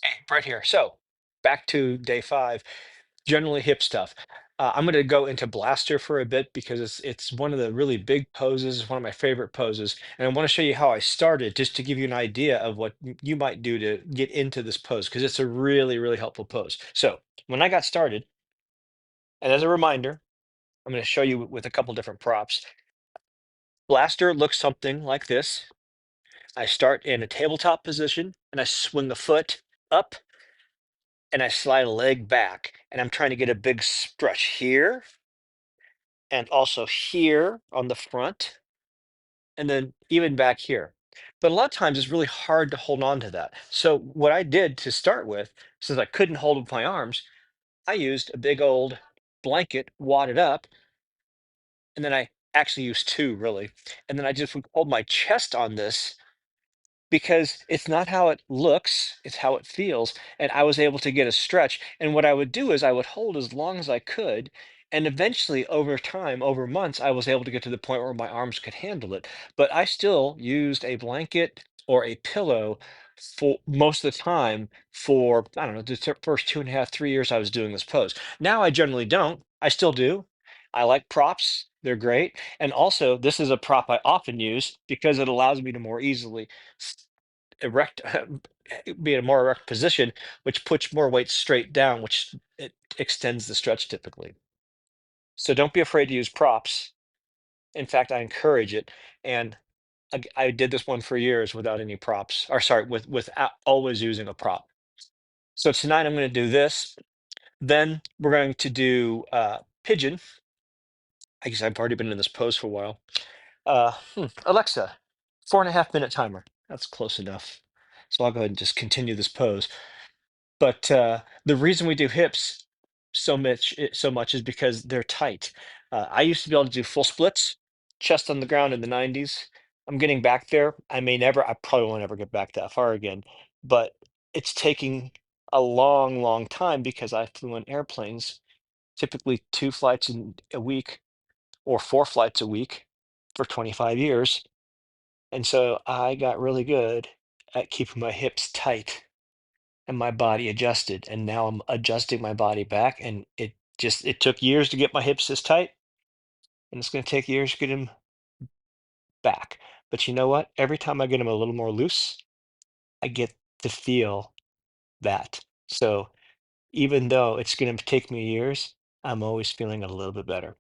Hey, right here. So back to day five, generally hip stuff. I'm going to go into Blaster for a bit because it's one of the really big poses, it's one of my favorite poses, and I want to show you how I started just to give you an idea of what you might do to get into this pose because it's a really, really helpful pose. So when I got started, and as a reminder, I'm going to show you with a couple different props. Blaster looks something like this. I start in a tabletop position and I swing a foot up and I slide a leg back, and I'm trying to get a big stretch here and also here on the front, and then even back here. But a lot of times it's really hard to hold on to that. So what I did to start with, since I couldn't hold with my arms, I used a big old blanket, wadded up, and then I actually used two really. And then I just would hold my chest on this because it's not how it looks, it's how it feels. And I was able to get a stretch. And what I would do is I would hold as long as I could. And eventually, over time, over months, I was able to get to the point where my arms could handle it. But I still used a blanket or a pillow for most of the time for, I don't know, the first 2.5, 3 years I was doing this pose. Now I generally don't. I still do. I like props. They're great. And also, this is a prop I often use because it allows me to more easily erect, be in a more erect position, which puts more weight straight down, which it extends the stretch typically. So don't be afraid to use props. In fact, I encourage it. And I did this one for years without any props, or sorry, without always using a prop. So tonight I'm going to do this. Then we're going to do pigeon. I guess I've already been in this pose for a while. Alexa, 4.5 minute timer. That's close enough. So I'll go ahead and just continue this pose. But the reason we do hips so much is because they're tight. I used to be able to do full splits, chest on the ground in the 90s. I'm getting back there. I probably won't ever get back that far again, but it's taking a long, long time because I flew in airplanes, typically 2 flights in a week or 4 flights a week for 25 years. And so I got really good at keeping my hips tight and my body adjusted. And now I'm adjusting my body back. And it took years to get my hips this tight. And it's going to take years to get them back. But you know what? Every time I get them a little more loose, I get to feel that. So even though it's going to take me years, I'm always feeling a little bit better.